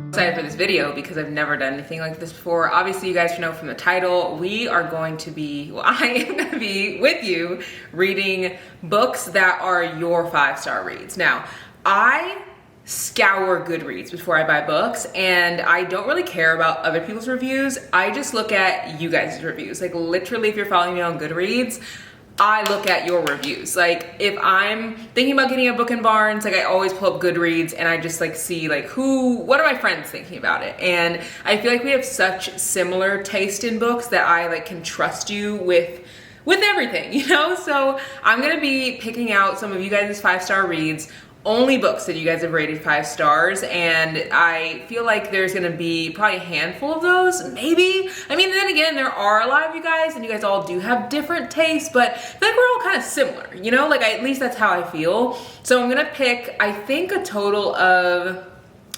Excited for this video because I've never done anything like this before. Obviously, you guys know from the title, we are going to be, well, I am going to be with you reading books that are your 5-star reads. Now, I scour Goodreads before I buy books, and I don't really care about other people's reviews. I just look at you guys' reviews. Like literally, if you're following me on Goodreads, I look at your reviews. Like if I'm thinking about getting a book in Barnes, like I always pull up Goodreads and I just like see like what are my friends thinking about it? And I feel like we have such similar taste in books that I like can trust you with everything, you know? So I'm gonna be picking out some of you guys' 5-star reads, only books that you guys have rated 5 stars, and I feel like there's gonna be probably a handful of those, maybe. I mean, then again, there are a lot of you guys, and you guys all do have different tastes, but I feel like we're all kind of similar, you know? Like, at least that's how I feel. So I'm gonna pick, I think, a total of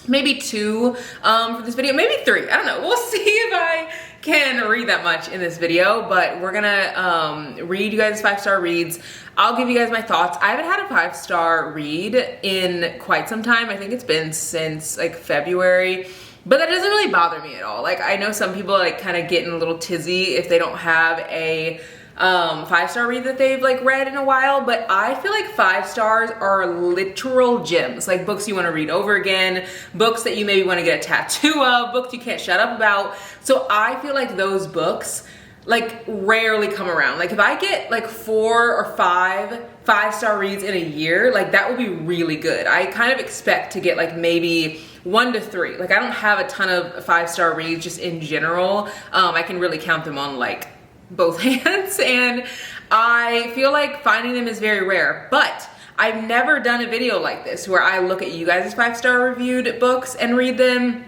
maybe 2 for this video, maybe 3, I don't know. We'll see if I can read that much in this video, but we're gonna read you guys 5-star reads. I'll give you guys my thoughts. I haven't had a 5-star read in quite some time. I think it's been since like February, but that doesn't really bother me at all. Like I know some people like kind of get in a little tizzy if they don't have a 5-star read that they've like read in a while, but I feel like 5 stars are literal gems, like books you want to read over again, books that you maybe want to get a tattoo of, books you can't shut up about. So I feel like those books like rarely come around. Like if I get like 4 or 5 5-star reads in a year, like that would be really good. I kind of expect to get like maybe 1 to 3. Like I don't have a ton of 5-star reads just in general. I can really count them on like both hands, and I feel like finding them is very rare, but I've never done a video like this where I look at you guys' 5-star reviewed books and read them.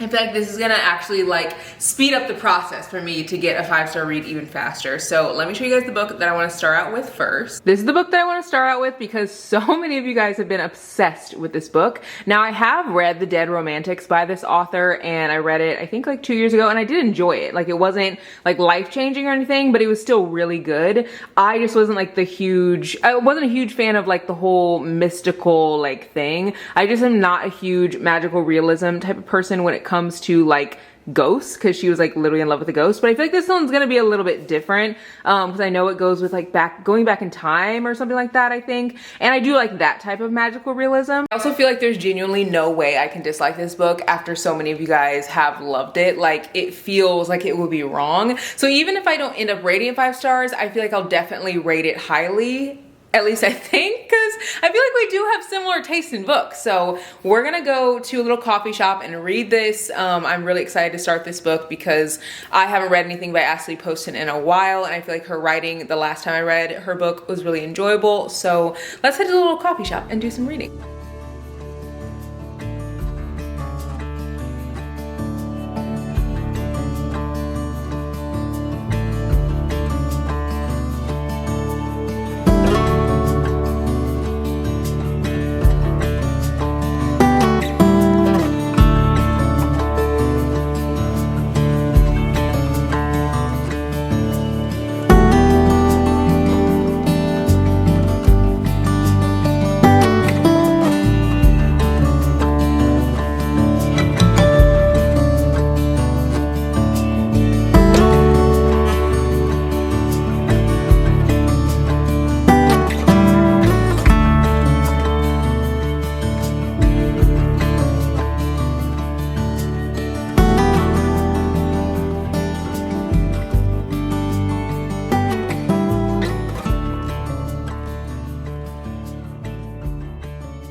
I feel like this is gonna actually like speed up the process for me to get a 5-star read even faster. So let me show you guys the book that I want to start out with first. This is the book that I want to start out with because so many of you guys have been obsessed with this book. Now I have read The Dead Romantics by this author, and I read it I think like 2 years ago, and I did enjoy it. Like it wasn't like life-changing or anything, but it was still really good. I just wasn't like I wasn't a huge fan of like the whole mystical like thing. I just am not a huge magical realism type of person when it comes to like ghosts, because she was like literally in love with a ghost. But I feel like this one's gonna be a little bit different because I know it goes with like going back in time or something like that, I think, and I do like that type of magical realism. I also feel like there's genuinely no way I can dislike this book after so many of you guys have loved it. Like it feels like it would be wrong. So even if I don't end up rating it 5 stars, I feel like I'll definitely rate it highly. At least I think, because I feel like we do have similar taste in books. So we're gonna go to a little coffee shop and read this. I'm really excited to start this book because I haven't read anything by Ashley Poston in a while, and I feel like her writing the last time I read her book was really enjoyable. So let's head to the little coffee shop and do some reading.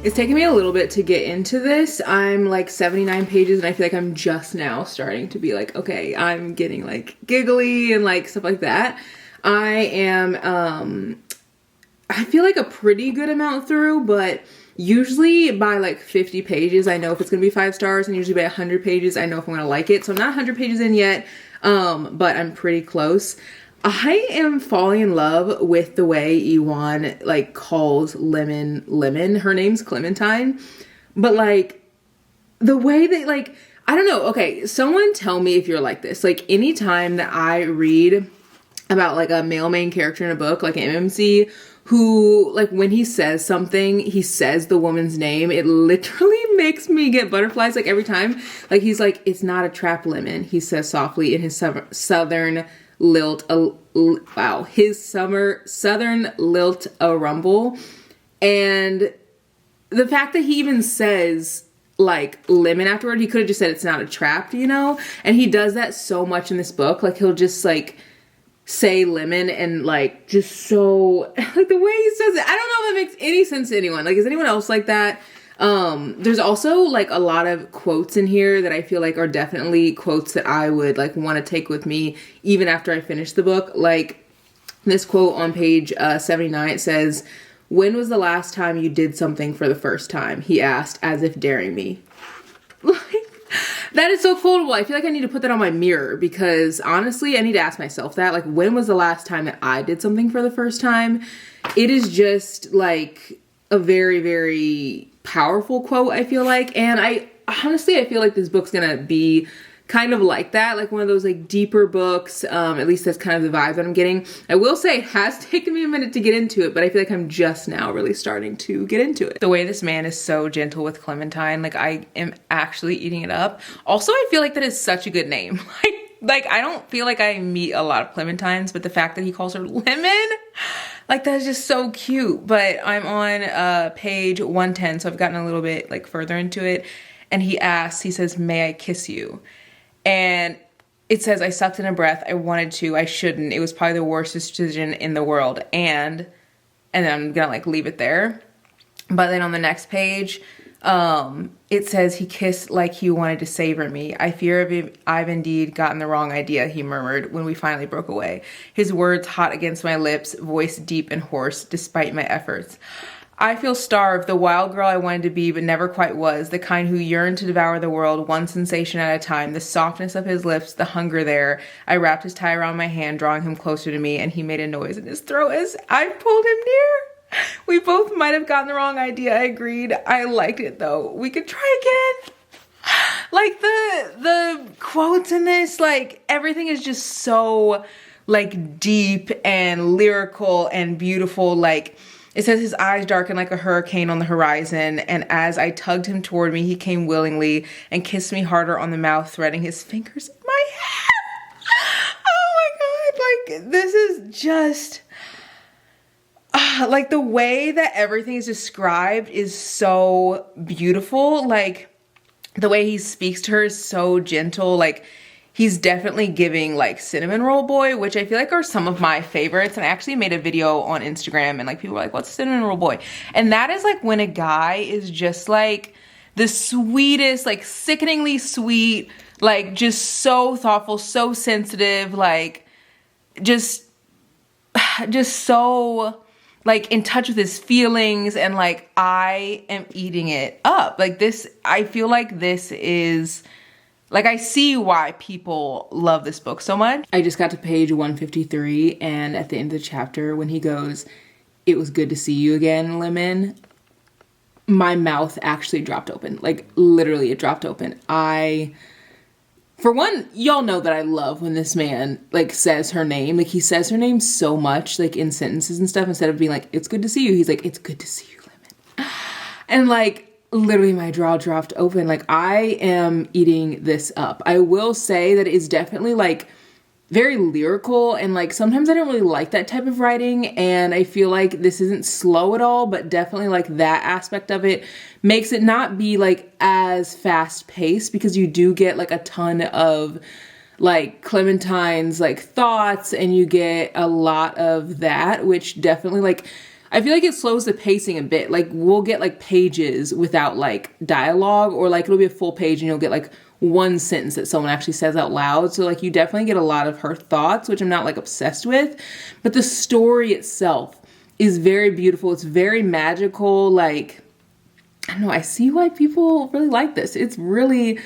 It's taken me a little bit to get into this. I'm like 79 pages and I feel like I'm just now starting to be like, okay, I'm getting like giggly and like stuff like that. I am, I feel like a pretty good amount through, but usually by like 50 pages, I know if it's gonna be 5 stars, and usually by 100 pages, I know if I'm gonna like it. So I'm not 100 pages in yet, but I'm pretty close. I am falling in love with the way Ewan like calls lemon. Her name's Clementine, but like the way that like, I don't know. Okay, someone tell me if you're like this. Like anytime that I read about like a male main character in a book, like an MMC, who, like, when he says something, he says the woman's name. It literally makes me get butterflies, like, every time. Like, he's like, it's not a trap, Lemon, he says softly in his southern lilt. Southern lilt a rumble. And the fact that he even says, like, Lemon afterward, he could have just said it's not a trap, you know? And he does that so much in this book. Like, he'll just, like, say Lemon and, like, just so, like, the way he says it, I don't know if it makes any sense to anyone. Like, is anyone else like that? There's also, like, a lot of quotes in here that I feel like are definitely quotes that I would, like, want to take with me even after I finish the book. Like, this quote on page 79, it says, "When was the last time you did something for the first time?" he asked, as if daring me. Like, that is so quotable. I feel like I need to put that on my mirror, because honestly, I need to ask myself that. Like, when was the last time that I did something for the first time? It is just, like, a very, very powerful quote, I feel like. And I feel like this book's gonna be kind of like that, like one of those, like, deeper books. At least that's kind of the vibe that I'm getting. I will say it has taken me a minute to get into it, but I feel like I'm just now really starting to get into it. The way this man is so gentle with Clementine, like, I am actually eating it up. Also, I feel like that is such a good name. Like, I don't feel like I meet a lot of Clementines, but the fact that he calls her Lemon, like, that is just so cute. But I'm on page 110, so I've gotten a little bit, like, further into it. And he says, "May I kiss you?" And it says, "I sucked in a breath. I wanted to. I shouldn't. It was probably the worst decision in the world." And then I'm gonna, like, leave it there. But then on the next page, it says, "He kissed like he wanted to savor me. I fear I've indeed gotten the wrong idea," he murmured when we finally broke away. His words hot against my lips, voice deep and hoarse, despite my efforts. "I feel starved, the wild girl I wanted to be but never quite was, the kind who yearned to devour the world one sensation at a time, the softness of his lips, the hunger there." I wrapped his tie around my hand, drawing him closer to me, and he made a noise in his throat as I pulled him near. "We both might have gotten the wrong idea," I agreed. "I liked it though. We could try again." Like, the quotes in this, like, everything is just so, like, deep and lyrical and beautiful. Like, it says, "His eyes darkened like a hurricane on the horizon, and as I tugged him toward me, he came willingly and kissed me harder on the mouth, threading his fingers in my hair." Oh my God, like, this is just, like, the way that everything is described is so beautiful. Like, the way he speaks to her is so gentle. Like, he's definitely giving, like, Cinnamon Roll Boy, which I feel like are some of my favorites. And I actually made a video on Instagram, and, like, people were like, "What's Cinnamon Roll Boy?" And that is, like, when a guy is just, like, the sweetest, like, sickeningly sweet, like, just so thoughtful, so sensitive, like, just so, like, in touch with his feelings. And, like, I am eating it up. Like, this, I feel like this is, like, I see why people love this book so much. I just got to page 153, and at the end of the chapter, when he goes, "It was good to see you again, Lemon," my mouth actually dropped open. Like, literally, it dropped open. For one, y'all know that I love when this man, like, says her name. Like, he says her name so much, like, in sentences and stuff. Instead of being like, "It's good to see you," he's like, "It's good to see you, Lemon." And, like, literally my jaw dropped open. Like, I am eating this up. I will say that it is definitely, like, very lyrical, and, like, sometimes I don't really like that type of writing, and I feel like this isn't slow at all, but definitely, like, that aspect of it makes it not be, like, as fast paced, because you do get, like, a ton of, like, Clementine's, like, thoughts, and you get a lot of that, which definitely, like, I feel like it slows the pacing a bit. Like, we'll get, like, pages without, like, dialogue, or, like, it'll be a full page and you'll get, like, one sentence that someone actually says out loud. So, like, you definitely get a lot of her thoughts, which I'm not, like, obsessed with. But the story itself is very beautiful. It's very magical. Like, I don't know, I see why people really like this. It's really,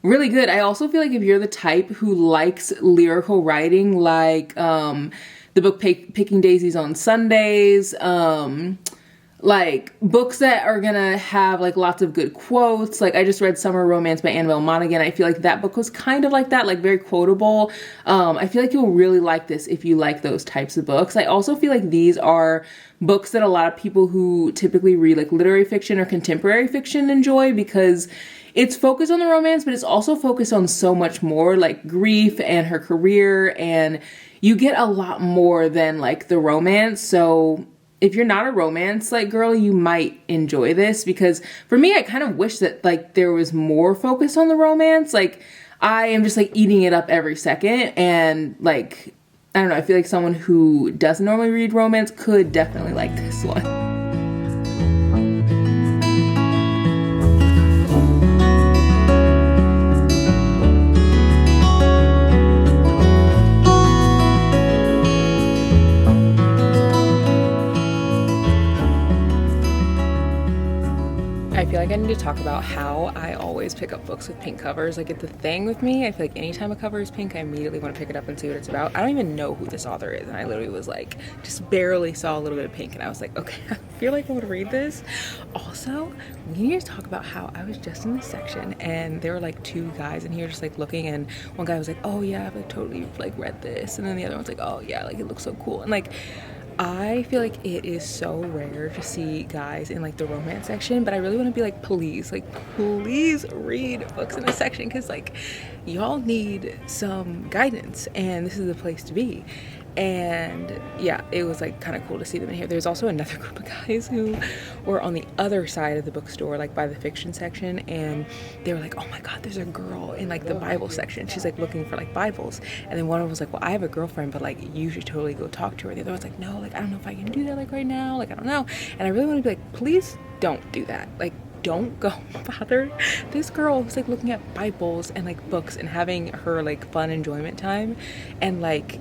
really good. I also feel like if you're the type who likes lyrical writing, like, the book Picking Daisies on Sundays, like books that are gonna have like lots of good quotes. Like I just read Summer Romance by Annabelle Monaghan. I feel like that book was kind of like that, like very quotable. I feel like you'll really like this if you like those types of books. I also feel like these are books that a lot of people who typically read like literary fiction or contemporary fiction enjoy, because it's focused on the romance, but it's also focused on so much more, like grief and her career, and you get a lot more than like the romance. So if you're not a romance like girl, you might enjoy this, because for me, I kind of wish that like there was more focus on the romance. Like I am just like eating it up every second, and like, I don't know, I feel like someone who doesn't normally read romance could definitely like this one. I feel like I need to talk about how I always pick up books with pink covers. Like it's a thing with me. I feel like anytime a cover is pink, I immediately want to pick it up and see what it's about. I don't even know who this author is, and I literally was like, just barely saw a little bit of pink, and I was like, okay, I feel like I want to read this. Also, we need to talk about how I was just in this section, and there were like two guys in here just like looking, and one guy was like, oh yeah, I've like totally like read this, and then the other one's like, oh yeah, like it looks so cool, and like I feel like it is so rare to see guys in like the romance section, but I really want to be like, please read books in this section, because like y'all need some guidance and this is the place to be. And yeah, it was like kind of cool to see them in here. There's also another group of guys who were on the other side of the bookstore, like by the fiction section, and they were like, oh my god, there's a girl in like the Bible section, she's like looking for like Bibles. And then one of them was like, well, I have a girlfriend, but like you should totally go talk to her. The other one's like, no, like I don't know if I can do that like right now, like I don't know. And I really want to be like, please don't do that. Like don't go bother this girl who's like looking at Bibles and like books and having her like fun enjoyment time, and like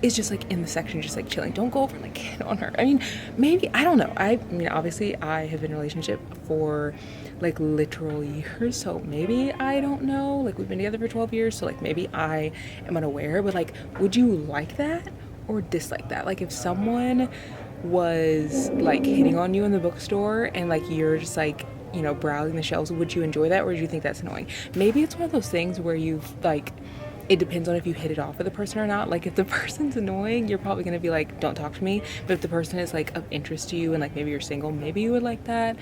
is just like in the section just like chilling. Don't go over and like hit on her. I mean, maybe, I don't know. I mean, obviously I have been in a relationship for like literal years, so maybe, I don't know, like we've been together for 12 years, so like maybe I am unaware, but like would you like that or dislike that? Like if someone was like hitting on you in the bookstore and like you're just like, you know, browsing the shelves, would you enjoy that, or do you think that's annoying? Maybe it's one of those things where you've like, it depends on if you hit it off with the person or not. Like if the person's annoying, you're probably gonna be like, don't talk to me. But if the person is like of interest to you and like maybe you're single, maybe you would like that.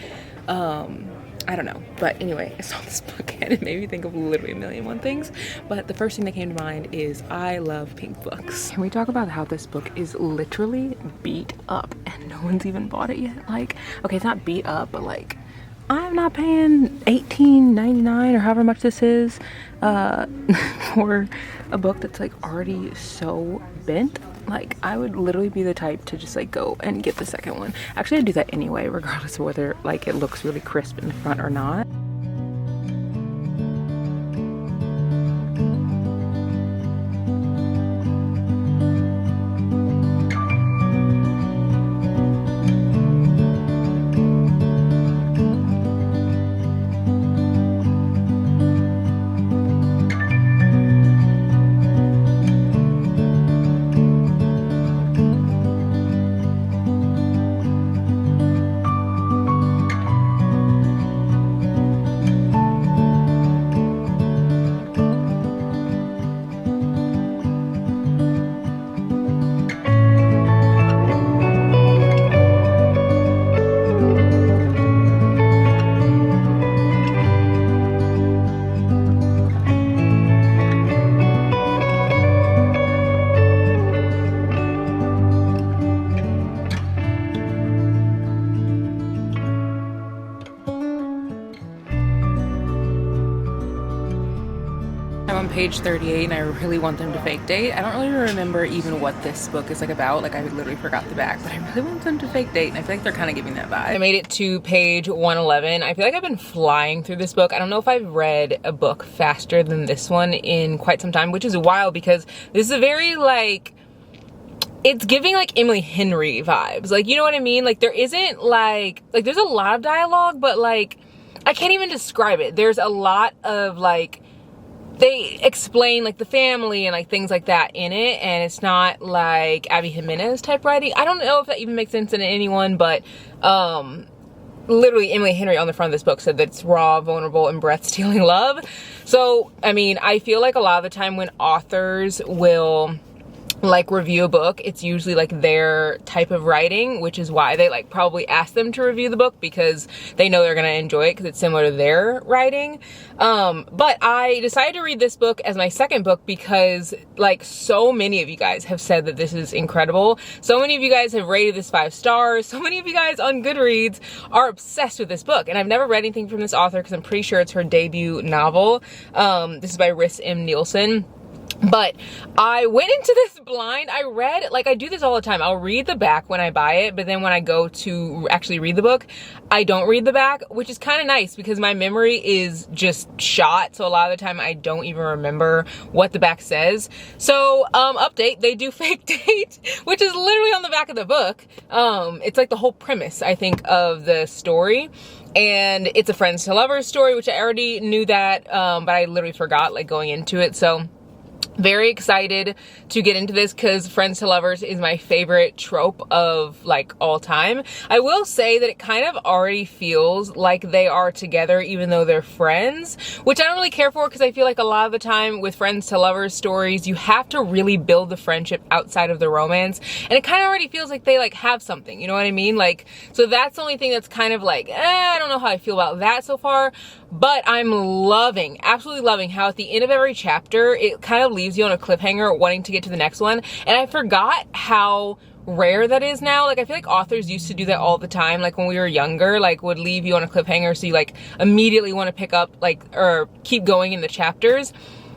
I don't know. But anyway, I saw this book and it made me think of literally a million one things. But the first thing that came to mind is I love pink books. Can we talk about how this book is literally beat up and no one's even bought it yet? Like, okay, it's not beat up, but like, I'm not paying $18.99 or however much this is for a book that's like already so bent. Like I would literally be the type to just like go and get the second one. Actually, I'd do that anyway, regardless of whether like it looks really crisp in the front or not. I'm on page 38 and I really want them to fake date. I don't really remember even what this book is like about. Like I literally forgot the back, but I really want them to fake date, and I feel like they're kind of giving that vibe. I made it to page 111. I feel like I've been flying through this book. I don't know if I've read a book faster than this one in quite some time, which is wild because this is a very like, it's giving like Emily Henry vibes. Like, you know what I mean? Like there isn't like there's a lot of dialogue, but like I can't even describe it. There's a lot of like, they explain like the family and like things like that in it, and it's not like Abby Jimenez type writing. I don't know if that even makes sense to anyone, but Literally Emily Henry on the front of this book said that it's raw, vulnerable, and breath-stealing love. So, I mean, I feel like a lot of the time when authors will like review a book, it's usually like their type of writing, which is why they like probably ask them to review the book, because they know they're gonna enjoy it because it's similar to their writing. But I decided to read this book as my second book because like so many of you guys have said that this is incredible. So many of you guys have rated this 5 stars. So many of you guys on Goodreads are obsessed with this book, and I've never read anything from this author because I'm pretty sure it's her debut novel. This is by Riss M. Nielsen. But I went into this blind. I read, like I do this all the time. I'll read the back when I buy it, but then when I go to actually read the book, I don't read the back, which is kind of nice because my memory is just shot. So a lot of the time I don't even remember what the back says. So, update, they do fake date, which is literally on the back of the book. It's like the whole premise, I think, of the story. And it's a friends to lovers story, which I already knew that, but I literally forgot like going into it. So very excited to get into this because friends to lovers is my favorite trope of like all time. I will say that it kind of already feels like they are together even though they're friends, which I don't really care for because I feel like a lot of the time with friends to lovers stories, you have to really build the friendship outside of the romance. And it kind of already feels like they like have something, you know what I mean? Like, so that's the only thing that's kind of like, I don't know how I feel about that so far. But I'm loving, absolutely loving how at the end of every chapter, it kind of leaves you on a cliffhanger wanting to get to the next one. And I forgot how rare that is now. Like I feel like authors used to do that all the time. Like when we were younger, like would leave you on a cliffhanger so you like immediately want to pick up like or keep going in the chapters.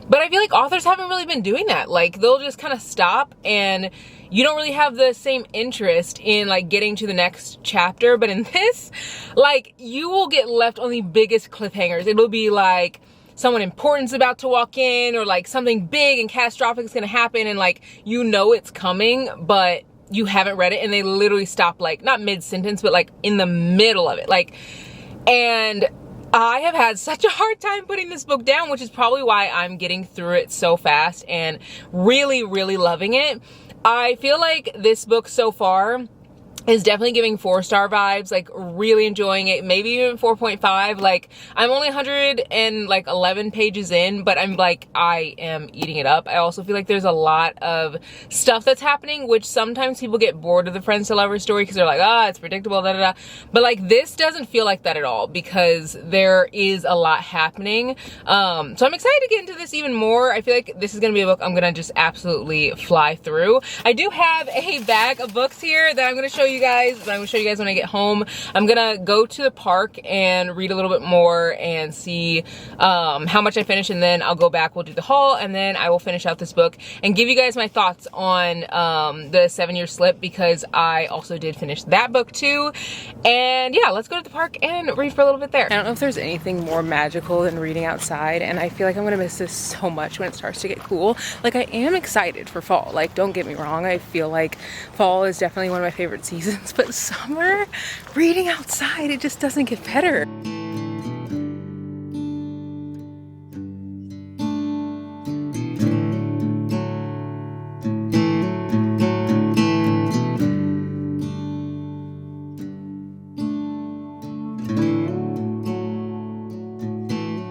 But I feel like authors haven't really been doing that. Like they'll just kind of stop and you don't really have the same interest in like getting to the next chapter. But in this, like you will get left on the biggest cliffhangers. It'll be like someone important's about to walk in or like something big and catastrophic is going to happen. And like, you know, it's coming, but you haven't read it. And they literally stop like not mid-sentence, but like in the middle of it. Like, and I have had such a hard time putting this book down, which is probably why I'm getting through it so fast and really, really loving it. I feel like this book so far is definitely giving 4-star vibes, like really enjoying it, maybe even 4.5. Like I'm only 111 pages in, but I'm like, I am eating it up. I also feel like there's a lot of stuff that's happening, which sometimes people get bored of the friends to lovers story because they're like, it's predictable, da da da. But like this doesn't feel like that at all because there is a lot happening. So I'm excited to get into this even more. I feel like this is gonna be a book I'm gonna just absolutely fly through. I do have a bag of books here that I'm gonna show you guys. I'm gonna show you guys when I get home. I'm gonna go to the park and read a little bit more and see how much I finish, and then I'll go back, we'll do the haul, and then I will finish out this book and give you guys my thoughts on the 7-Year Slip because I also did finish that book too. And yeah, let's go to the park and read for a little bit there. I don't know if there's anything more magical than reading outside, and I feel like I'm gonna miss this so much when it starts to get cool. Like I am excited for fall, like don't get me wrong, I feel like fall is definitely one of my favorite seasons, but summer, reading outside, it just doesn't get better.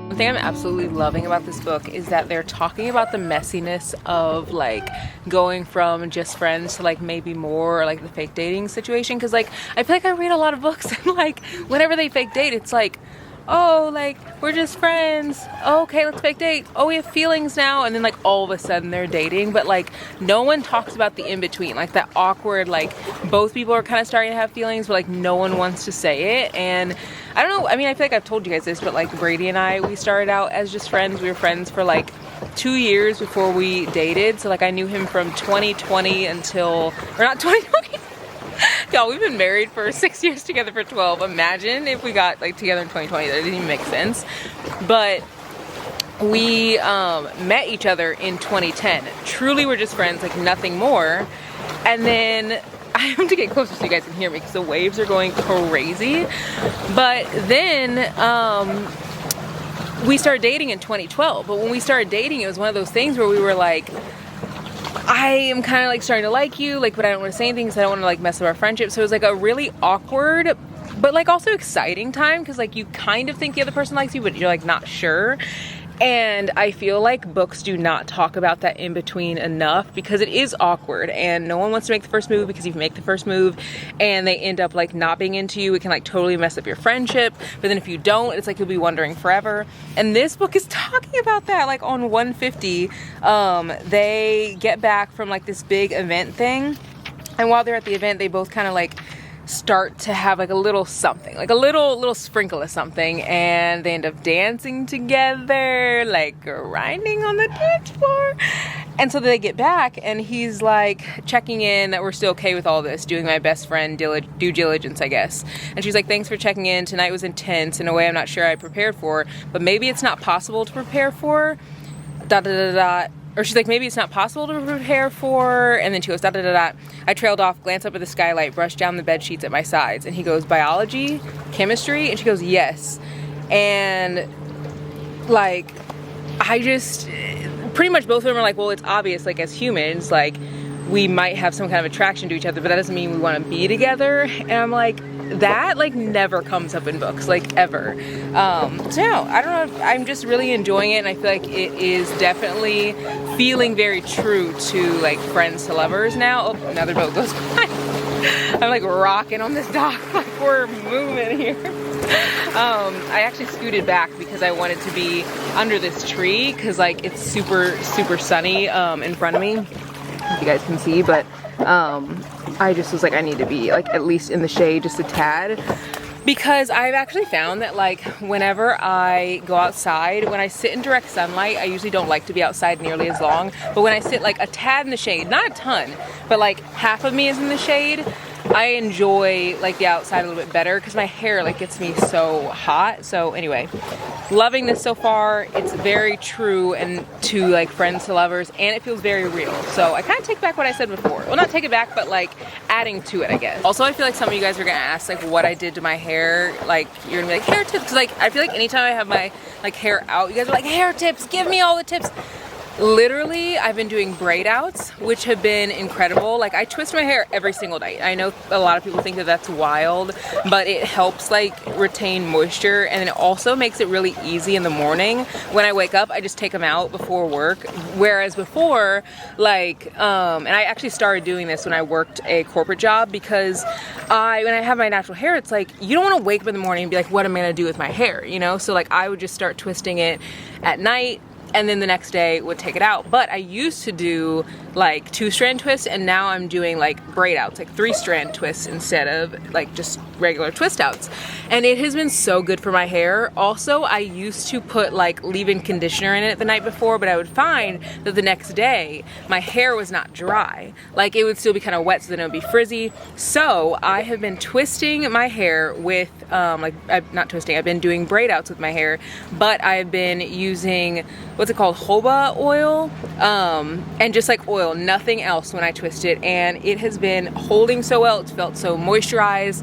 One thing I'm absolutely loving about this book is that they're talking about the messiness of like going from just friends to like maybe more, or like the fake dating situation. Cause like I feel like I read a lot of books and like whenever they fake date, it's like, oh, like we're just friends, okay, let's fake date, oh, we have feelings now, and then like all of a sudden they're dating. But like no one talks about the in-between, like that awkward, like both people are kind of starting to have feelings but like no one wants to say it. And I don't know, I mean, I feel like I've told you guys this, but like Brady and I, we started out as just friends. We were friends for like 2 years before we dated. So like I knew him from 2020 until, or not 2020. Y'all, we've been married for 6 years together for 12. Imagine if we got like together in 2020. That didn't even make sense. But we met each other in 2010. Truly we're just friends, like nothing more. And then I have to get closer so you guys can hear me because the waves are going crazy. But then we started dating in 2012. But when we started dating, it was one of those things where we were like, I am kind of like starting to like you, like, but I don't want to say anything because I don't want to like mess up our friendship. So it was like a really awkward but like also exciting time, because like you kind of think the other person likes you, but you're like not sure. And I feel like books do not talk about that in between enough, because it is awkward and no one wants to make the first move, because if you make the first move and they end up like not being into you, it can like totally mess up your friendship. But then if you don't, it's like you'll be wondering forever. And this book is talking about that. Like on 150, they get back from like this big event thing, and while they're at the event, they both kind of like start to have like a little something, like a little sprinkle of something, and they end up dancing together, like grinding on the dance floor. And so they get back and he's like checking in that we're still okay with all this, doing my best friend due diligence, I guess. And she's like, thanks for checking in, tonight was intense in a way I'm not sure I prepared for, but maybe it's not possible to prepare for dot dot dot dot. Or she's like, maybe it's not possible to prepare for, and then she goes, da da da da. I trailed off, glanced up at the skylight, brushed down the bed sheets at my sides. And he goes, biology? Chemistry? And she goes, yes. And like, I just, pretty much both of them are like, well, it's obvious, like as humans, like we might have some kind of attraction to each other, but that doesn't mean we want to be together. And I'm like, that like never comes up in books, like ever. So yeah, I don't know, I'm just really enjoying it, and I feel like it is definitely feeling very true to like friends to lovers now. Oh, another boat goes by. I'm like rocking on this dock, like we're moving here. I actually scooted back because I wanted to be under this tree, because like it's super sunny in front of me, if you guys can see, but I just was like, I need to be like at least in the shade just a tad, because I've actually found that like whenever I go outside, when I sit in direct sunlight, I usually don't like to be outside nearly as long, but when I sit like a tad in the shade, not a ton, but like half of me is in the shade, I enjoy like the outside a little bit better, because my hair like gets me so hot. So anyway, loving this so far. It's very true and to like friends to lovers, and it feels very real. So I kind of take back what I said before. Well, not take it back, but like adding to it, I guess. Also, I feel like some of you guys are gonna ask like what I did to my hair. Like you're gonna be like, hair tips, because like I feel like anytime I have my like hair out, you guys are like, hair tips, give me all the tips. Literally, I've been doing braid outs, which have been incredible. Like I twist my hair every single night. I know a lot of people think that that's wild, but it helps like retain moisture, and it also makes it really easy in the morning. When I wake up, I just take them out before work. Whereas before, like, and I actually started doing this when I worked a corporate job, because when I have my natural hair, it's like, you don't want to wake up in the morning and be like, what am I gonna do with my hair, you know? So like I would just start twisting it at night, and then the next day would take it out. But I used to do like 2-strand twists, and now I'm doing like braid outs, like 3-strand twists instead of like just regular twist outs. And it has been so good for my hair. Also, I used to put like leave-in conditioner in it the night before, but I would find that the next day my hair was not dry. Like it would still be kind of wet, so then it would be frizzy. So I have been twisting my hair with not twisting, I've been doing braid outs with my hair, but I've been using, what's it called, jojoba oil, and just like oil, nothing else when I twist it, and it has been holding so well. It's felt so moisturized.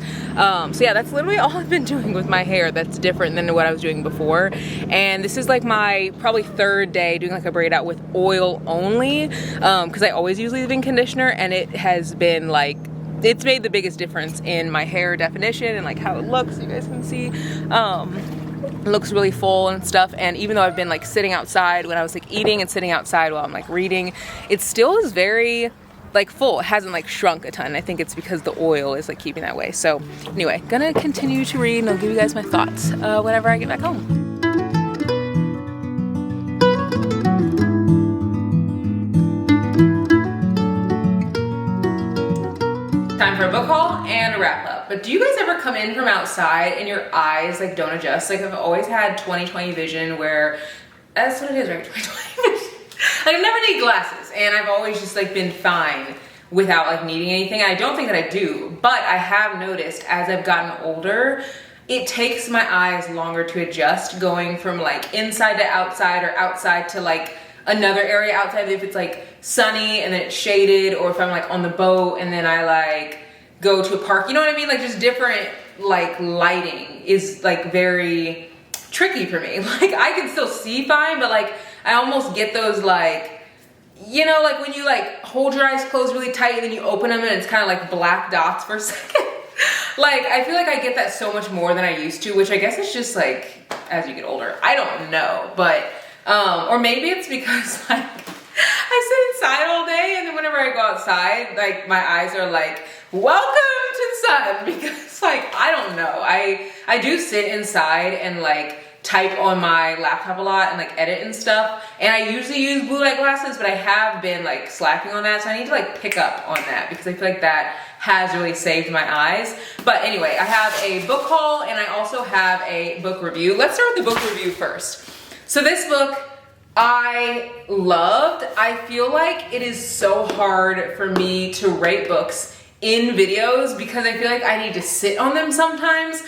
So yeah, that's literally all I've been doing with my hair that's different than what I was doing before. And this is like my probably 3rd day doing like a braid out with oil only, because I always use leave-in conditioner, and it has been like, it's made the biggest difference in my hair definition and like how it looks. You guys can see it looks really full and stuff. And even though I've been like sitting outside when I was like eating and sitting outside while I'm like reading, it still is very like full. It hasn't like shrunk a ton. I think it's because the oil is like keeping that way. So anyway, gonna continue to read, and I'll give you guys my thoughts whenever I get back home. Time for a book haul and a wrap up. But do you guys ever come in from outside and your eyes like don't adjust? Like I've always had 20/20 vision, where that's what it is, right? 20/20 vision. Like I've never needed glasses, and I've always just like been fine without like needing anything. I don't think that I do, but I have noticed as I've gotten older, it takes my eyes longer to adjust, going from like inside to outside, or outside to like another area outside, if it's like sunny and then it's shaded, or if I'm like on the boat and then I like go to a park, you know what I mean? Like just different like lighting is like very tricky for me. Like I can still see fine, but like I almost get those like, you know, like when you like hold your eyes closed really tight and then you open them and it's kind of like black dots for a second. Like, I feel like I get that so much more than I used to, which I guess is just like, as you get older, I don't know, but, or maybe it's because like, I sit inside all day, and then whenever I go outside, like my eyes are like, welcome to the sun, because like, I don't know. I do sit inside and like type on my laptop a lot and like edit and stuff. And I usually use blue light glasses, but I have been like slacking on that. So I need to like pick up on that because I feel like that has really saved my eyes. But anyway, I have a book haul and I also have a book review. Let's start with the book review first. So this book I loved. I feel like it is so hard for me to rate books in videos because I feel like I need to sit on them sometimes.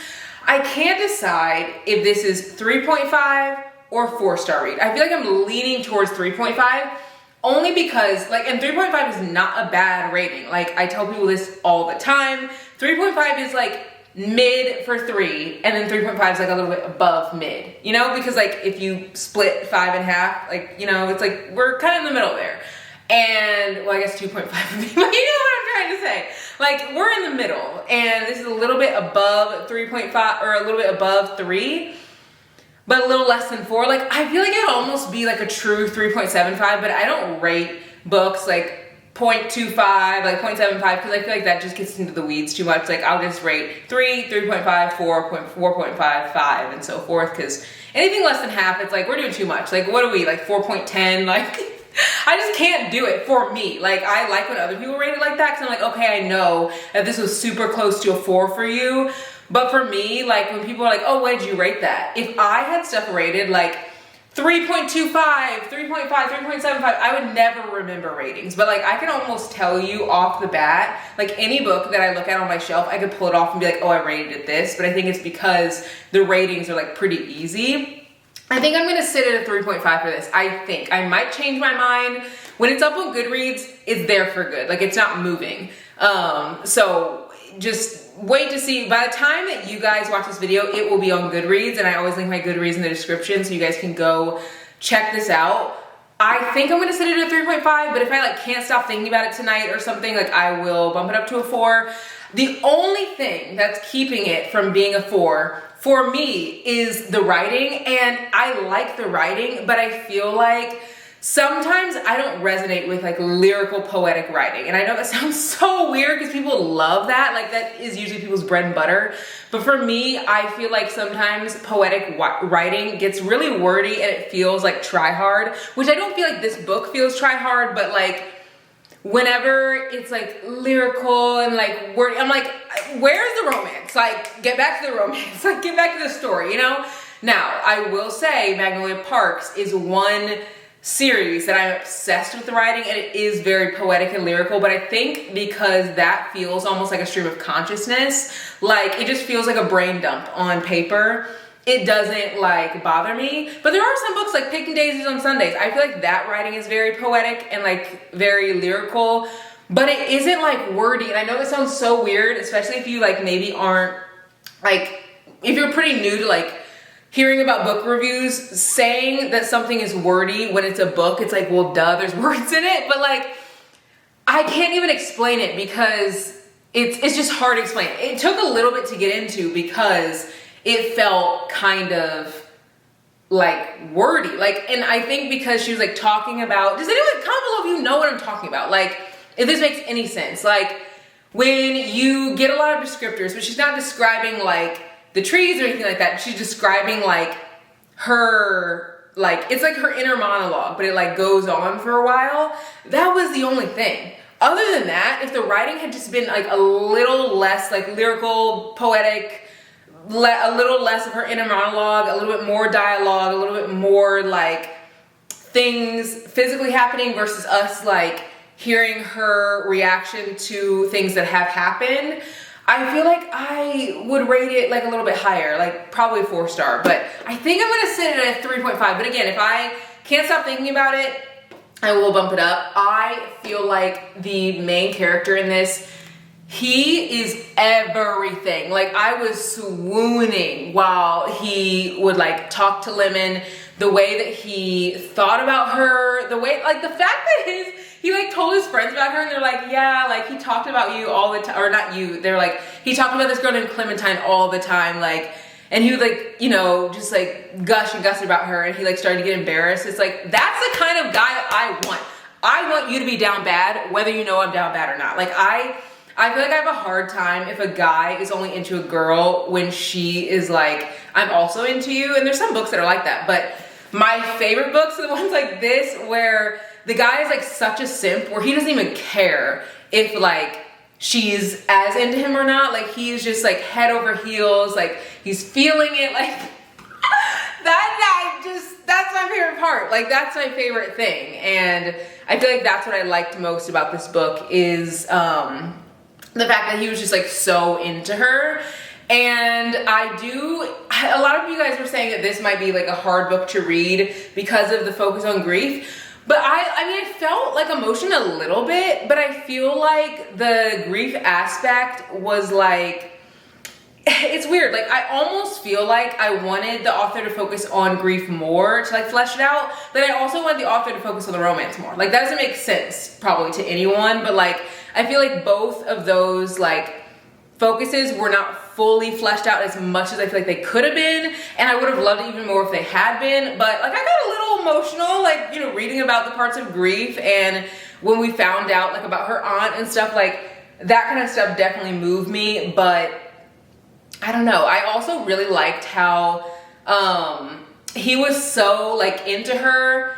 I can't decide if this is 3.5 or 4-star read. I feel like I'm leaning towards 3.5 only because like, and 3.5 is not a bad rating. Like I tell people this all the time. 3.5 is like mid for 3 and then 3.5 is like a little bit above mid, you know, because like if you split 5 in half, like, you know, it's like we're kind of in the middle there. And well, I guess 2.5 would be, but you know what I'm trying to say. Like we're in the middle and this is a little bit above 3.5 or a little bit above 3, but a little less than 4. Like I feel like it would almost be like a true 3.75, but I don't rate books like 0.25, like 0.75, because I feel like that just gets into the weeds too much. Like I'll just rate 3, 3.5, 4, 4.5, 5, and so forth, because anything less than half, it's like we're doing too much. Like what are we, like 4.10? Like I just can't do it for me. Like I like when other people rate it like that, because I'm like, okay, I know that this was super close to a 4 for you, but for me, like when people are like, oh, why did you rate that? If I had stuff rated like 3.25, 3.5, 3.75, I would never remember ratings. But like I can almost tell you off the bat, like any book that I look at on my shelf, I could pull it off and be like, oh, I rated it this. But I think it's because the ratings are like pretty easy. I think I'm gonna sit at a 3.5 for this. I think I might change my mind. When it's up on Goodreads, it's there for good. Like it's not moving. So just wait to see. By the time that you guys watch this video, it will be on Goodreads, and I always link my Goodreads in the description so you guys can go check this out. I think I'm gonna sit it at a 3.5, but if I like can't stop thinking about it tonight or something, like I will bump it up to a 4. The only thing that's keeping it from being a 4 for me is the writing, and I like the writing, but I feel like sometimes I don't resonate with like lyrical poetic writing. And I know that sounds so weird because people love that. Like that is usually people's bread and butter. But for me, I feel like sometimes poetic writing gets really wordy and it feels like try hard, which I don't feel like this book feels try hard, but like whenever it's like lyrical and like wordy, I'm like, where's the romance? Like get back to the romance, like get back to the story, you know? Now, I will say Magnolia Parks is one series that I'm obsessed with the writing, and it is very poetic and lyrical, but I think because that feels almost like a stream of consciousness, like it just feels like a brain dump on paper, it doesn't like bother me. But there are some books like Picking Daisies on Sundays, I feel like that writing is very poetic and like very lyrical, but it isn't like wordy. And I know that sounds so weird, especially if you like maybe aren't like, if you're pretty new to like hearing about book reviews, saying that something is wordy when it's a book, it's like, well, duh, there's words in it. But like, I can't even explain it because it's just hard to explain. It took a little bit to get into because it felt kind of like wordy. Like, and I think because she was like talking about, does anyone, comment below if you know what I'm talking about? Like, if this makes any sense. Like, when you get a lot of descriptors, but she's not describing like the trees or anything like that. She's describing like her, like, it's like her inner monologue, but it like goes on for a while. That was the only thing. Other than that, if the writing had just been like a little less like lyrical, poetic, a little less of her inner monologue, a little bit more dialogue, a little bit more like things physically happening versus us like hearing her reaction to things that have happened, I feel like I would rate it like a little bit higher, like probably 4-star, but I think I'm gonna sit it at 3.5. But again, if I can't stop thinking about it, I will bump it up. I feel like the main character in this, he is everything. Like, I was swooning while he would like talk to Lemon, the way that he thought about her, the way, like the fact that he like told his friends about her and they're like, yeah, like he talked about you all the time, or not you, they're like, he talked about this girl named Clementine all the time, like, and he would like, you know, just like gush and gush about her, and he like started to get embarrassed. It's like, that's the kind of guy that I want. I want you to be down bad, whether you know I'm down bad or not. Like, I feel like I have a hard time if a guy is only into a girl when she is like, I'm also into you. And there's some books that are like that, but my favorite books are the ones like this, where the guy is like such a simp, where he doesn't even care if like she's as into him or not. Like, he's just like head over heels, like he's feeling it, like that's my favorite part. Like, that's my favorite thing. And I feel like that's what I liked most about this book is the fact that he was just like so into her. And a lot of you guys were saying that this might be like a hard book to read because of the focus on grief. But I mean, I felt like emotion a little bit, but I feel like the grief aspect was like, it's weird. Like, I almost feel like I wanted the author to focus on grief more to like flesh it out, but I also wanted the author to focus on the romance more. Like, that doesn't make sense probably to anyone, but like, I feel like both of those like focuses were not fully fleshed out as much as I feel like they could have been, and I would have loved it even more if they had been. But like, I got a little emotional, like, you know, reading about the parts of grief, and when we found out like about her aunt and stuff, like that kind of stuff definitely moved me. But I don't know, I also really liked how he was so like into her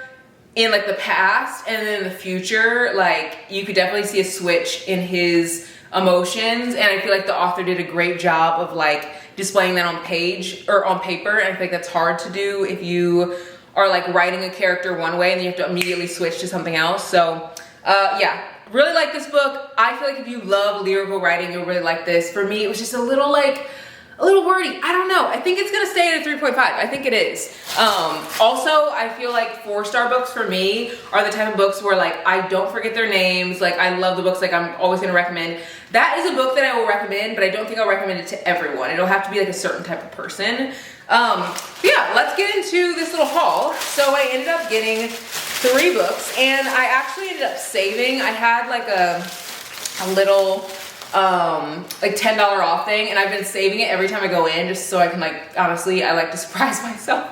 in like the past, and then in the future, like you could definitely see a switch in his emotions. And I feel like the author did a great job of like displaying that on page or on paper. And I think that's hard to do if you are like writing a character one way and then you have to immediately switch to something else. So yeah, really like this book. I feel like if you love lyrical writing, you'll really like this. For me, it was just a little wordy. I don't know. I think it's gonna stay at a 3.5. I think it is. Also, I feel like 4-star books for me are the type of books where like I don't forget their names. Like, I love the books, like I'm always gonna recommend. That is a book that I will recommend, but I don't think I'll recommend it to everyone. It'll have to be like a certain type of person. Yeah, let's get into this little haul. So I ended up getting 3 books, and I actually ended up saving. I had like a little like $10 off thing, and I've been saving it every time I go in, just so I can like, honestly, I like to surprise myself.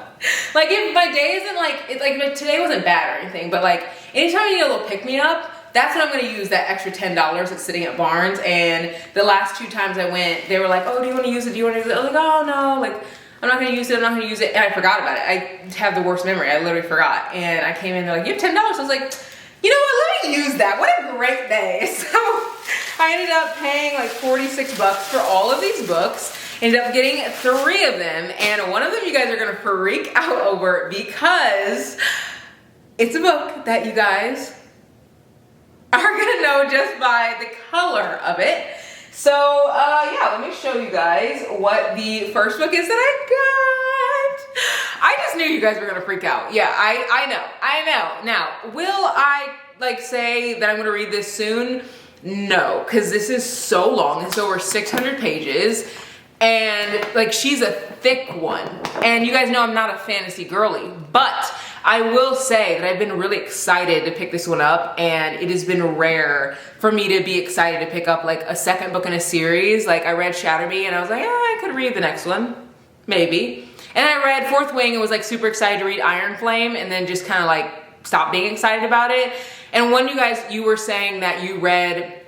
Like, if my day isn't like today wasn't bad or anything, but like anytime you need a little pick me up, that's when I'm gonna use that extra $10 that's sitting at Barnes. And the last 2 times I went, they were like, oh, do you want to use it? Do you want to use it? I was like, oh no, like I'm not gonna use it, I'm not gonna use it. And I forgot about it. I have the worst memory. I literally forgot. And I came in, they're like, you have $10. I was like, you know what, let me use that. What a great day. So I ended up paying like 46 bucks for all of these books. Ended up getting 3 of them, and one of them you guys are gonna freak out over because it's a book that you guys are gonna know just by the color of it. So yeah, let me show you guys what the first book is that I got. I just knew you guys were gonna freak out. Yeah, I know. Now, will I like say that I'm gonna read this soon? No, because this is so long. It's over 600 pages. And like, she's a thick one. And you guys know I'm not a fantasy girly, but I will say that I've been really excited to pick this one up, and it has been rare for me to be excited to pick up like a second book in a series. Like, I read Shatter Me and I was like, I could read the next one, maybe. And I read Fourth Wing and was like super excited to read Iron Flame, and then just kind of like stopped being excited about it. And one of you guys, you were saying that you read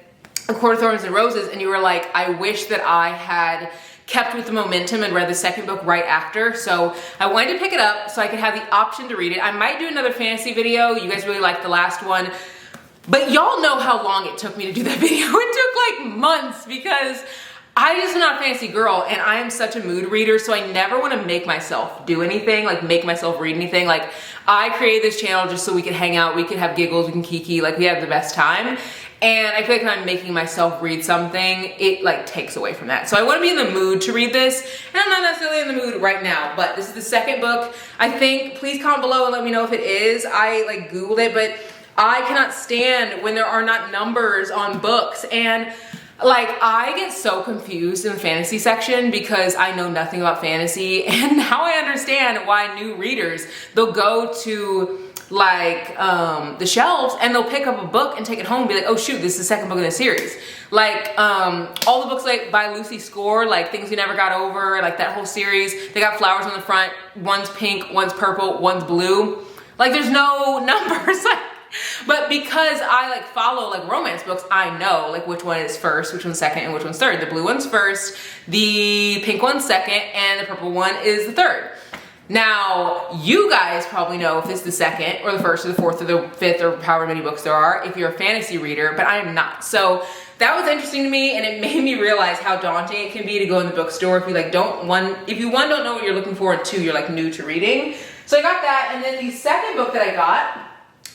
A Court of Thorns and Roses, and you were like, I wish that I had kept with the momentum and read the second book right after. So I wanted to pick it up so I could have the option to read it. I might do another fantasy video. You guys really liked the last one, but y'all know how long it took me to do that video. It took like months because I just am not a fantasy girl, and I am such a mood reader, so I never want to make myself do anything, like make myself read anything. Like, I created this channel just so we could hang out, we could have giggles, we can kiki, like we have the best time. And I feel like when I'm making myself read something, it like takes away from that. So I want to be in the mood to read this, and I'm not necessarily in the mood right now, but this is the second book. I think, please comment below and let me know if it is. I like Googled it, but I cannot stand when there are not numbers on books. And Like, I get so confused in the fantasy section because I know nothing about fantasy, and now I understand why new readers, they'll go to like the shelves and they'll pick up a book and take it home and be like, oh shoot, this is the second book in the series. Like all the books like by Lucy Score, like Things We Never Got Over, like that whole series, they got flowers on the front, one's pink, one's purple, one's blue. Like there's no numbers. Like, but because I like follow like romance books, I know like which one is first, which one's second, and which one's third. The blue one's first, the pink one's second, and the purple one is the third. Now, you guys probably know if it's the second or the first or the fourth or the fifth or however many books there are if you're a fantasy reader, but I am not. So that was interesting to me, and it made me realize how daunting it can be to go in the bookstore if you like don't know what you're looking for, and two, you're like new to reading. So I got that, and then the second book that I got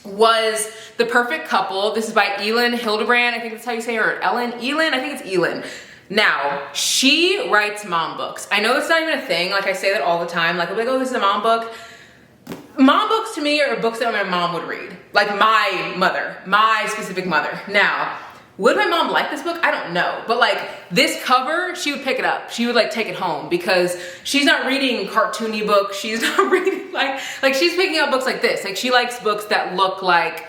was The Perfect Couple. This is by Elin Hildebrand. I think that's how you say her. Elin? I think it's Elin. Now, she writes mom books. I know it's not even a thing. Like I say that all the time. Like, I'll be like, oh, this is a mom book. Mom books to me are books that my mom would read. Like my mother, my specific mother. Now, would my mom like this book? I don't know. But like this cover, she would pick it up. She would like take it home because she's not reading cartoony books. She's not reading like she's picking up books like this. Like she likes books that look like,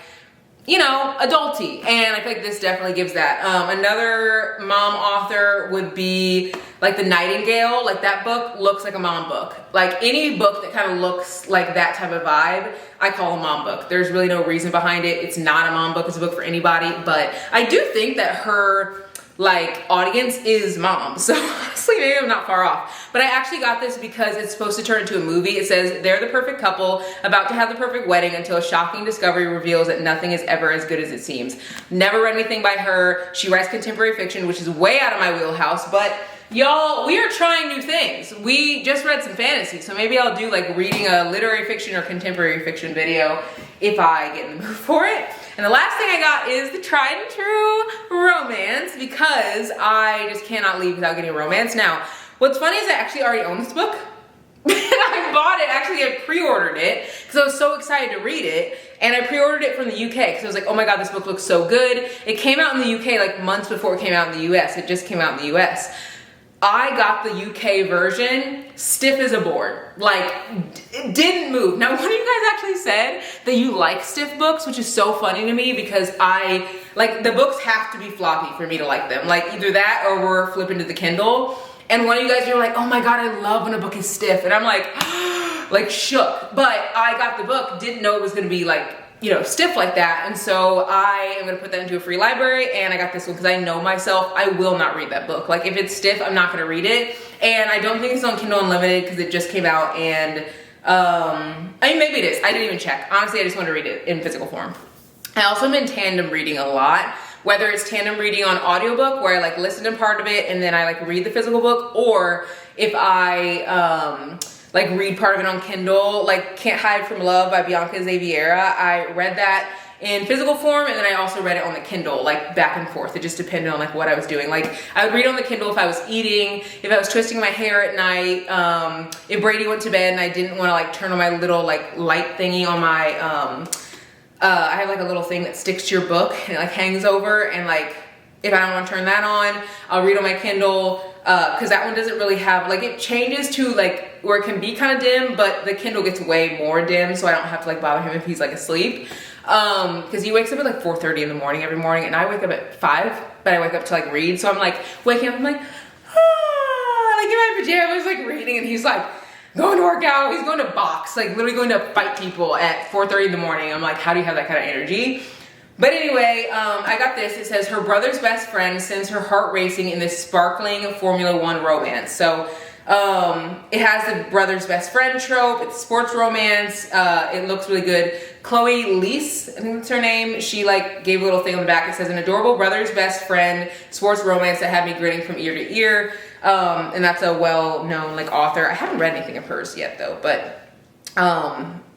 you know, adulty, and I feel like this definitely gives that. Another mom author would be like The Nightingale. Like that book looks like a mom book. Like any book that kind of looks like that type of vibe, I call a mom book. There's really no reason behind it. It's not a mom book. It's a book for anybody, but I do think that her like audience is moms. So honestly, maybe I'm not far off. But I actually got this because it's supposed to turn into a movie. It says they're the perfect couple, about to have the perfect wedding until a shocking discovery reveals that nothing is ever as good as it seems. Never read anything by her. She writes contemporary fiction, which is way out of my wheelhouse, but y'all, we are trying new things. We just read some fantasy, so maybe I'll do like reading a literary fiction or contemporary fiction video if I get in the mood for it. And the last thing I got is the tried and true romance, because I just cannot leave without getting a romance. Now, what's funny is I actually already own this book. I bought it, actually I pre-ordered it because I was so excited to read it, and I pre-ordered it from the UK because I was like, oh my god, this book looks so good. It came out in the UK like months before it came out in the US. It just came out in the US. I got the UK version, stiff as a board. Like, it didn't move. Now, one of you guys actually said that you like stiff books, which is so funny to me because the books have to be floppy for me to like them. Like, either that or we're flipping to the Kindle. And one of you guys were like, oh my god, I love when a book is stiff. And I'm like shook. But I got the book, didn't know it was gonna be like, you know, stiff like that, and so I am gonna put that into a free library, and I got this one because I know myself, I will not read that book. Like if it's stiff, I'm not gonna read it, and I don't think it's on Kindle Unlimited because it just came out, and I mean maybe it is, I didn't even check. Honestly, I just want to read it in physical form. I also am in tandem reading a lot, whether it's tandem reading on audiobook where I like listen to part of it and then I like read the physical book, or if I like read part of it on Kindle, like Can't Hide from Love by Bianca Zaviera. I read that in physical form, and then I also read it on the Kindle, like back and forth. It just depended on like what I was doing. Like I would read on the Kindle if I was eating, if I was twisting my hair at night, if Brady went to bed and I didn't want to like turn on my little like light thingy on my, I have like a little thing that sticks to your book and it like hangs over, and like if I don't want to turn that on, I'll read on my Kindle, because that one doesn't really have, like it changes to like where it can be kind of dim, but the Kindle gets way more dim, so I don't have to like bother him if he's like asleep, because he wakes up at like 4:30 in the morning every morning, and I wake up at 5, but I wake up to like read, so I'm like waking up, I'm like, like in my pajamas, like reading, and he's like going to work out, he's going to box, like literally going to fight people at 4:30 in the morning. I'm like, how do you have that kind of energy? But anyway, I got this. It says her brother's best friend sends her heart racing in this sparkling Formula One romance. So it has the brother's best friend trope. It's sports romance. It looks really good. Chloe Leese, I think that's her name. She like gave a little thing on the back. It says an adorable brother's best friend sports romance that had me grinning from ear to ear. And that's a well-known like author. I haven't read anything of hers yet though, but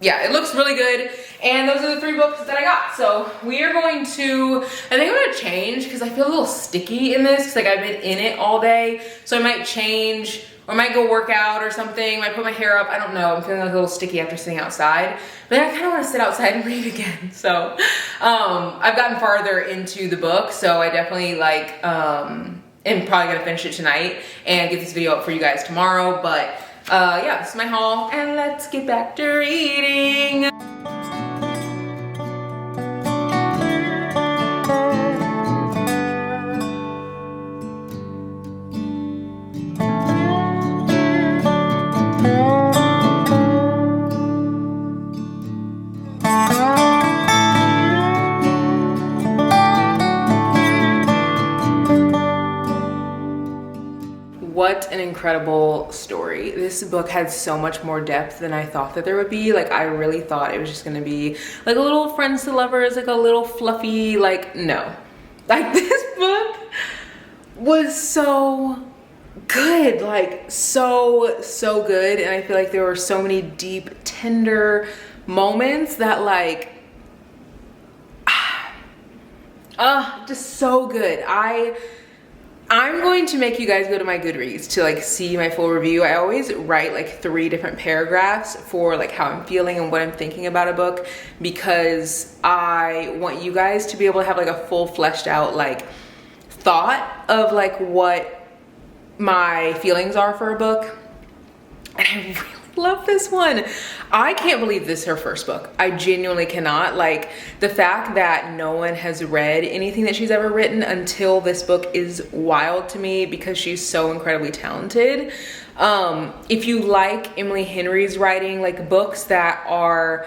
yeah, it looks really good, and those are the 3 books that I got. So we are going to, I think I'm gonna change because I feel a little sticky in this, because like I've been in it all day, so I might change Or I might go work out or something, might put my hair up, I don't know. I'm feeling like a little sticky after sitting outside. But I kind of want to sit outside and read again. So I've gotten farther into the book, so I definitely like, am probably gonna finish it tonight and get this video up for you guys tomorrow. But yeah, this is my haul, and let's get back to reading. What an incredible story. This book had so much more depth than I thought that there would be. Like, I really thought it was just gonna be like a little friends to lovers, like a little fluffy, like, no. Like, this book was so good, like so good. And I feel like there were so many deep, tender moments that like, just so good. I'm going to make you guys go to my Goodreads to like see my full review. I always write like 3 different paragraphs for like how I'm feeling and what I'm thinking about a book, because I want you guys to be able to have like a full fleshed out like thought of like what my feelings are for a book. And I really love this one. I can't believe this is her first book. I genuinely cannot. Like, the fact that no one has read anything that she's ever written until this book is wild to me, because she's so incredibly talented. If you like Emily Henry's writing, like books that are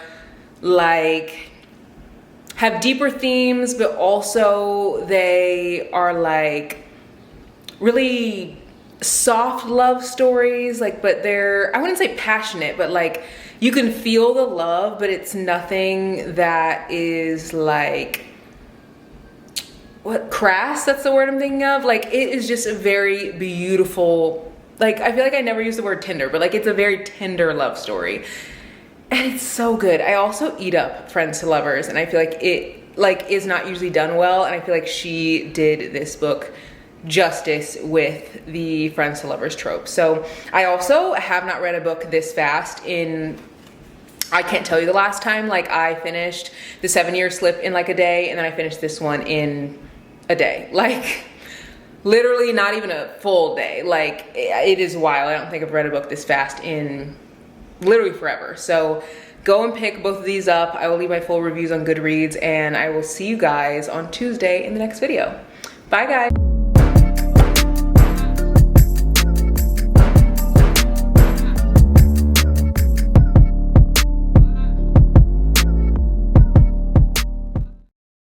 like have deeper themes, but also they are like really soft love stories, like, but they're, I wouldn't say passionate, but like you can feel the love, but it's nothing that is like, what, crass, that's the word I'm thinking of. Like, it is just a very beautiful, like, I feel like I never use the word tender, but like it's a very tender love story, and it's so good. I also eat up friends to lovers, and I feel like it like is not usually done well, and I feel like she did this book justice with the friends to lovers trope. So I also have not read a book this fast in, I can't tell you the last time. Like, I finished the 7-Year Slip in like a day, and then I finished this one in a day. Like, literally not even a full day. Like, it is wild. I don't think I've read a book this fast in literally forever. So go and pick both of these up. I will leave my full reviews on Goodreads, and I will see you guys on Tuesday in the next video. Bye, guys.